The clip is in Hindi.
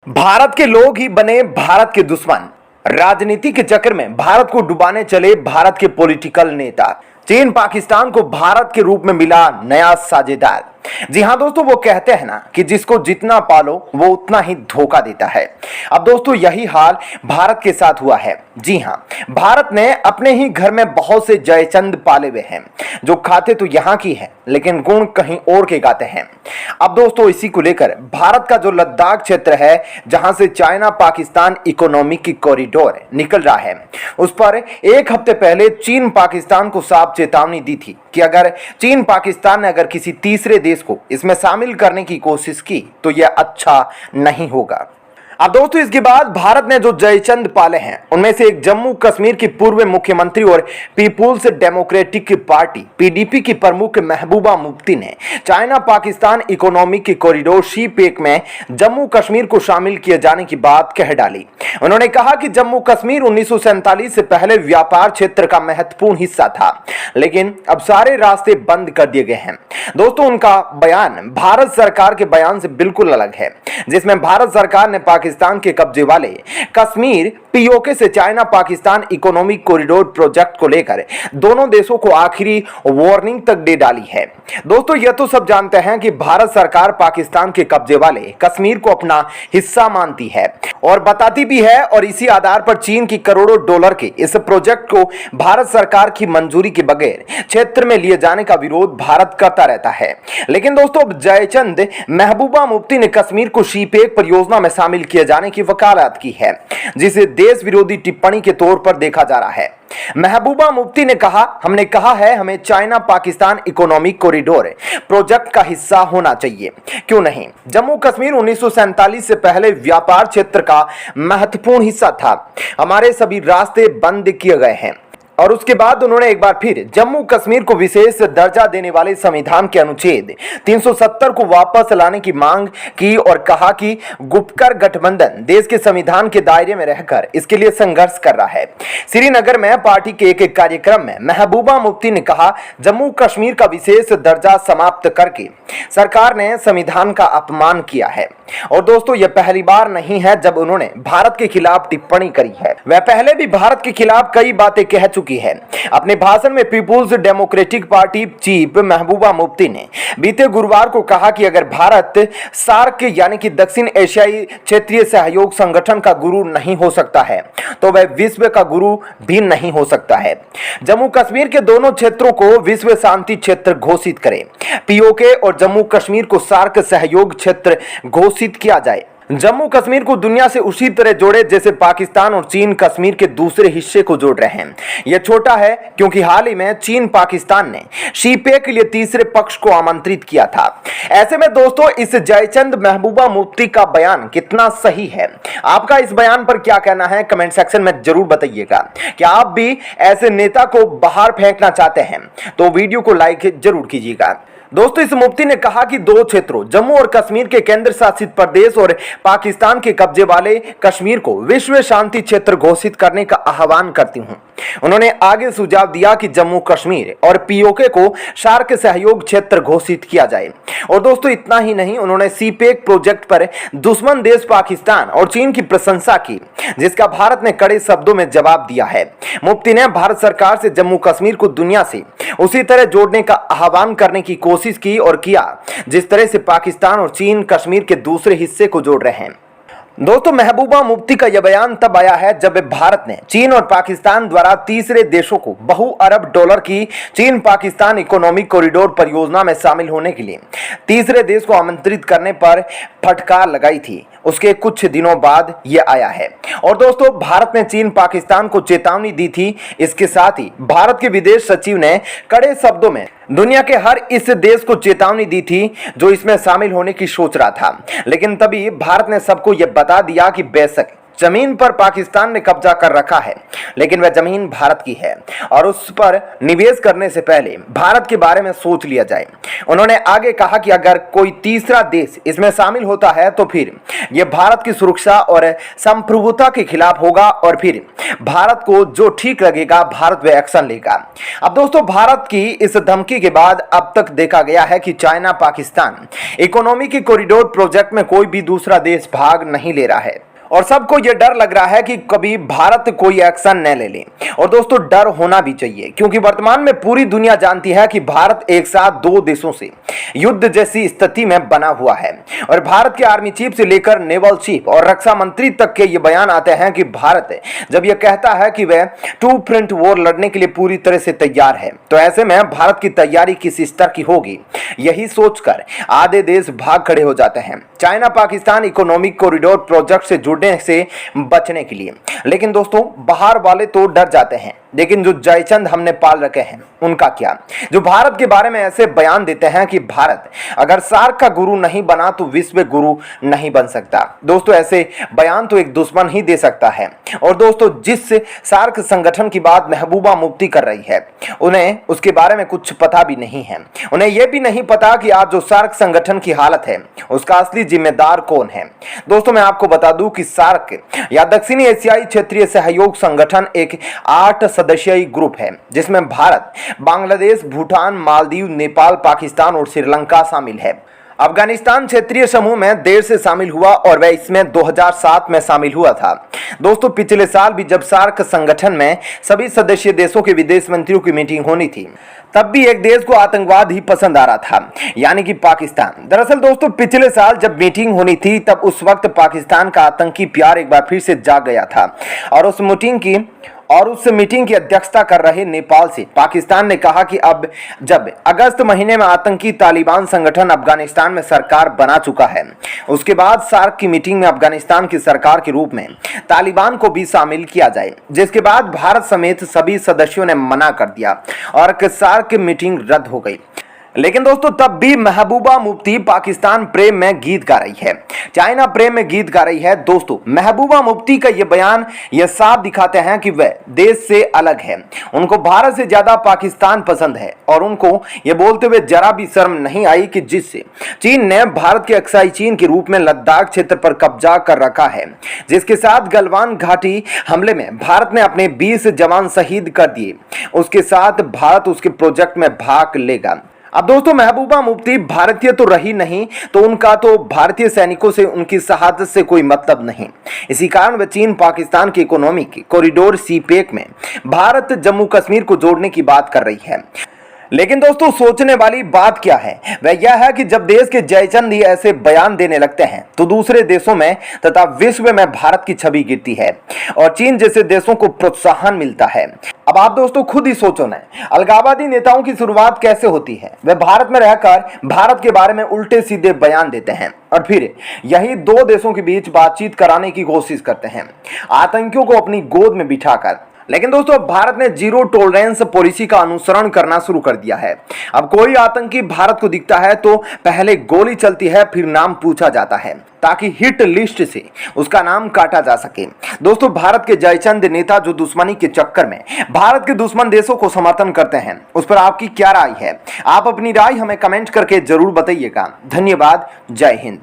भारत के लोग ही बने भारत के दुश्मन। राजनीति के चक्कर में भारत को डुबाने चले भारत के पॉलिटिकल नेता। चीन पाकिस्तान को भारत के रूप में मिला नया साझेदार। जी हां दोस्तों, वो कहते हैं ना कि जिसको जितना पालो वो उतना ही धोखा देता है। अब दोस्तों यही हाल भारत के साथ हुआ है। जी हां, भारत ने अपने ही घर में बहुत से जयचंद पाले हुए हैं जो खाते तो यहां की है लेकिन गुण कहीं और के गाते हैं। अब दोस्तों इसी को लेकर भारत का जो लद्दाख क्षेत्र है जहां से चाइना पाकिस्तान इकोनॉमिक की कॉरिडोर निकल रहा है, उस पर एक हफ्ते पहले चीन पाकिस्तान को साफ चेतावनी दी थी कि अगर चीन पाकिस्तान ने अगर किसी तीसरे देश को इसमें शामिल करने की कोशिश की तो यह अच्छा नहीं होगा। अब दोस्तों इसके बाद भारत ने जो जयचंद पाले हैं उनमें से एक जम्मू कश्मीर की पूर्व मुख्यमंत्री और पीपुल्स डेमोक्रेटिक पार्टी पीडीपी की प्रमुख महबूबा मुफ्ती ने चाइना पाकिस्तान इकोनॉमिक कॉरिडोर शीपेक में जम्मू कश्मीर को शामिल किए जाने की बात कह डाली। उन्होंने कहा कि जम्मू कश्मीर 1947 से पहले व्यापार क्षेत्र का महत्वपूर्ण हिस्सा था लेकिन अब सारे रास्ते बंद कर दिए गए हैं। दोस्तों उनका बयान भारत सरकार के बयान से बिल्कुल अलग है, जिसमें भारत सरकार ने पाकिस्तान के कब्जे वाले कश्मीर पीओके से China Pakistan economic corridor project को लेकर दोनों देशों को आखिरी वार्निंग तक दे डाली है। दोस्तों यह तो सब जानते हैं कि भारत सरकार पाकिस्तान के कब्जे वाले कश्मीर को अपना हिस्सा मानती है और बताती भी है, और इसी आधार पर चीन की करोड़ों डॉलर के इस प्रोजेक्ट को भारत सरकार की मंजूरी के बगैर क्षेत्र में लिए जाने का विरोध भारत करता रहता है। लेकिन दोस्तों अब जयचंद महबूबा मुफ्ती ने कश्मीर को शीपेक परियोजना में शामिल किए जाने की वकालत की है, जिसे देश विरोधी टिप्पणी के तौर पर देखा जा रहा है। महबूबा मुफ्ती ने कहा, हमने कहा है हमें China Pakistan economic corridor project का हिस्सा होना चाहिए, क्यों नहीं। जम्मू कश्मीर 1947 से पहले व्यापार क्षेत्र का महत्वपूर्ण हिस्सा था। हमारे सभी रास्ते बंद किए गए हैं। और उसके बाद उन्होंने एक बार फिर जम्मू कश्मीर को विशेष दर्जा देने वाले संविधान के अनुच्छेद 370 को वापस लाने की मांग की और कहा कि गुपकर गठबंधन देश के संविधान के दायरे में रहकर इसके लिए संघर्ष कर रहा है। श्रीनगर में पार्टी के एक कार्यक्रम में महबूबा मुफ्ती ने कहा, जम्मू कश्मीर का विशेष दर्जा समाप्त करके सरकार ने संविधान का अपमान किया है। और दोस्तों यह पहली बार नहीं है जब उन्होंने भारत के खिलाफ टिप्पणी करी है। वह पहले भी भारत के खिलाफ कई बातें कह चुकी है। अपने भाषण में people's democratic party chief Mehbooba Mufti ने बीते गुरुवार को कहा कि अगर भारत सार्क यानी कि दक्षिण एशियाई क्षेत्रीय सहयोग संगठन का गुरु नहीं हो सकता है तो वह विश्व का गुरु भी नहीं हो सकता है। जम्मू कश्मीर के दोनों क्षेत्रों को विश्व शांति क्षेत्र घोषित करें, पीओके और जम्मू कश्मीर को सार्क सहयोग क्षेत्र घोषित किया जाए। जम्मू कश्मीर को दुनिया से उसी तरह जोड़े जैसे पाकिस्तान और चीन कश्मीर के दूसरे हिस्से को जोड़ रहे हैं। यह छोटा है क्योंकि हाल ही में चीन पाकिस्तान ने शीपेक के लिए तीसरे पक्ष को आमंत्रित किया था। ऐसे में दोस्तों इस जयचंद महबूबा मुफ्ती का बयान कितना सही है, आपका इस बयान पर क्या कहना है कमेंट सेक्शन में जरूर बताइएगा। क्या आप भी ऐसे नेता को बाहर फेंकना चाहते हैं तो वीडियो को लाइक जरूर कीजिएगा। दोस्तों इस मुफ्ती ने कहा कि दो क्षेत्रों जम्मू और कश्मीर के केंद्र शासित प्रदेश और पाकिस्तान के कब्जे वाले कश्मीर को विश्व शांति क्षेत्र घोषित करने का आह्वान करती हूं। उन्होंने आगे सुझाव दिया कि जम्मू कश्मीर और पीओके को सार्क सहयोग क्षेत्र घोषित किया जाए। और दोस्तों इतना ही नहीं, उन्होंने सीपेक प्रोजेक्ट पर दुश्मन देश पाकिस्तान और चीन की प्रशंसा की, जिसका भारत ने कड़े शब्दों में जवाब दिया है। मुफ्ती ने भारत सरकार से जम्मू कश्मीर को दुनिया से उसी तरह जोड़ने का आह्वान करने की कोशिश की और किया जिस तरह से पाकिस्तान और चीन कश्मीर के दूसरे हिस्से को जोड़ रहे हैं। दोस्तों महबूबा मुफ्ती का यह बयान तब आया है जब भारत ने चीन और पाकिस्तान द्वारा तीसरे देशों को बहु अरब डॉलर की चीन पाकिस्तान इकोनॉमिक कॉरिडोर परियोजना में शामिल होने के लिए तीसरे देश को आमंत्रित करने पर फटकार लगाई थी। उसके कुछ दिनों बाद यह आया है। और दोस्तों भारत ने चीन पाकिस्तान को चेतावनी दी थी। इसके साथ ही भारत के विदेश सचिव ने कड़े शब्दों में दुनिया के हर इस देश को चेतावनी दी थी जो इसमें शामिल होने की सोच रहा था। लेकिन तभी भारत ने सबको यह बता दिया कि बेशक जमीन पर पाकिस्तान ने कब्जा कर रखा है, लेकिन वह जमीन भारत की है और उस पर निवेश करने से पहले भारत के बारे में सोच लिया जाए। उन्होंने आगे कहा कि अगर कोई तीसरा देश इसमें शामिल होता है तो फिर यह भारत की सुरक्षा और संप्रभुता के खिलाफ होगा और फिर भारत को जो ठीक लगेगा भारत वह एक्शन लेगा। अब दोस्तों, भारत की इस धमकी के बाद अब तक देखा गया है कि China Pakistan economic corridor project में कोई भी दूसरा देश भाग नहीं ले रहा है और सबको यह डर लग रहा है कि कभी भारत कोई एक्शन न ले ले। और दोस्तों, डर होना भी चाहिए, क्योंकि वर्तमान में पूरी दुनिया जानती है कि भारत एक साथ दो देशों से युद्ध जैसी स्थिति में बना हुआ है और भारत के आर्मी चीफ से लेकर नेवल चीफ और रक्षा मंत्री तक के ये बयान आते हैं कि भारत जब यह कहता है कि वह टू फ्रंट वॉर लड़ने के लिए पूरी तरह से तैयार है, तो ऐसे में भारत की तैयारी किस स्तर की होगी, यही सोचकर आधे देश भाग खड़े हो जाते हैं China Pakistan economic corridor project से जुड़ने से बचने के लिए। लेकिन दोस्तों, बाहर वाले तो डर जाते हैं, लेकिन जो जयचंद हमने पाल रखे हैं उनका क्या, जो भारत के बारे में ऐसे बयान देते हैं कि भारत अगर सार्क का गुरु नहीं बना तो विश्व गुरु नहीं बन सकता। दोस्तों, ऐसे बयान तो एक दुश्मन ही दे सकता है। और दोस्तों, जिस सार्क संगठन की बात महबूबा मुफ्ती कर रही है, उन्हें उसके बारे में कुछ पता भी नहीं है। उन्हें यह भी नहीं पता कि आज जो सार्क संगठन की हालत है उसका असली जिम्मेदार कौन है। दोस्तों, मैं आपको बता दूं कि सार्क या दक्षिणी एशियाई क्षेत्रीय सहयोग संगठन एक 8 सदस्यीय ग्रुप है, जिसमें भारत, बांग्लादेश, भूटान, मालदीव, नेपाल, पाकिस्तान और श्रीलंका शामिल है। अफगानिस्तान क्षेत्रीय समूह में देर से शामिल हुआ और वह इसमें 2007 में शामिल हुआ था। दोस्तों, पिछले साल भी जब सार्क संगठन में सभी सदस्य देशों के विदेश मंत्रियों की मीटिंग होनी थी, तब भी एक देश को आतंकवाद ही पसंद आ रहा था, यानी कि पाकिस्तान। दरअसल दोस्तों, पिछले साल जब मीटिंग होनी थी तब उस वक्त पाकिस्तान का आतंकी प्यार एक बार फिर से जाग गया था और उस मीटिंग की अध्यक्षता कर रहे नेपाल से पाकिस्तान ने कहा कि अब जब अगस्त महीने में आतंकी तालिबान संगठन अफगानिस्तान में सरकार बना चुका है, उसके बाद सार्क की मीटिंग में अफगानिस्तान की सरकार के रूप में तालिबान को भी शामिल किया जाए, जिसके बाद भारत समेत सभी सदस्यों ने मना कर दिया और सार्क की मीटिंग रद्द हो गई। लेकिन दोस्तों, तब भी महबूबा मुफ्ती पाकिस्तान प्रेम में गीत गा रही है, चाइना प्रेम में गीत गा रही है। दोस्तों, महबूबा मुफ्ती का यह बयान यह साफ दिखाते हैं कि वह देश से अलग है, उनको भारत से ज्यादा पाकिस्तान पसंद है और उनको यह बोलते हुए जरा भी शर्म नहीं आई कि जिससे चीन ने भारत के अक्साई चीन के रूप में लद्दाख क्षेत्र पर कब्जा कर रखा है, जिसके साथ गलवान घाटी हमले में भारत ने अपने 20 जवान शहीद कर दिए, उसके साथ भारत उसके प्रोजेक्ट में भाग लेगा। अब दोस्तों, महबूबा मुफ्ती भारतीय तो रही नहीं, तो उनका तो भारतीय सैनिकों से उनकी शहादत से कोई मतलब नहीं। इसी कारण वह चीन पाकिस्तान के इकोनॉमिक कॉरिडोर सीपेक में भारत जम्मू कश्मीर को जोड़ने की बात कर रही है। लेकिन दोस्तों, सोचने वाली बात क्या है, वह यह है कि जब देश के जयचंद ही ऐसे बयान देने लगते हैं तो दूसरे देशों में तथा विश्व में भारत की छवि गिरती है और चीन जैसे देशों को प्रोत्साहन मिलता है। अब आप दोस्तों खुद ही सोचो ना, अलगाववादी नेताओं की शुरुआत कैसे होती है। वे भारत में रहकर भारत के बारे में उल्टे सीधे बयान देते हैं और फिर यही दो देशों के बीच बातचीत कराने की कोशिश करते हैं, आतंकियों को अपनी गोद में बिठाकर। लेकिन दोस्तों, भारत ने जीरो टॉलरेंस पॉलिसी का अनुसरण करना शुरू कर दिया है। अब कोई आतंकी भारत को दिखता है तो पहले गोली चलती है, फिर नाम पूछा जाता है ताकि हिट लिस्ट से उसका नाम काटा जा सके। दोस्तों, भारत के जयचंद नेता जो दुश्मनी के चक्कर में भारत के दुश्मन देशों को समर्थन करते हैं, उस पर आपकी क्या राय है? आप अपनी राय हमें कमेंट करके जरूर बताइएगा। धन्यवाद। जय हिंद।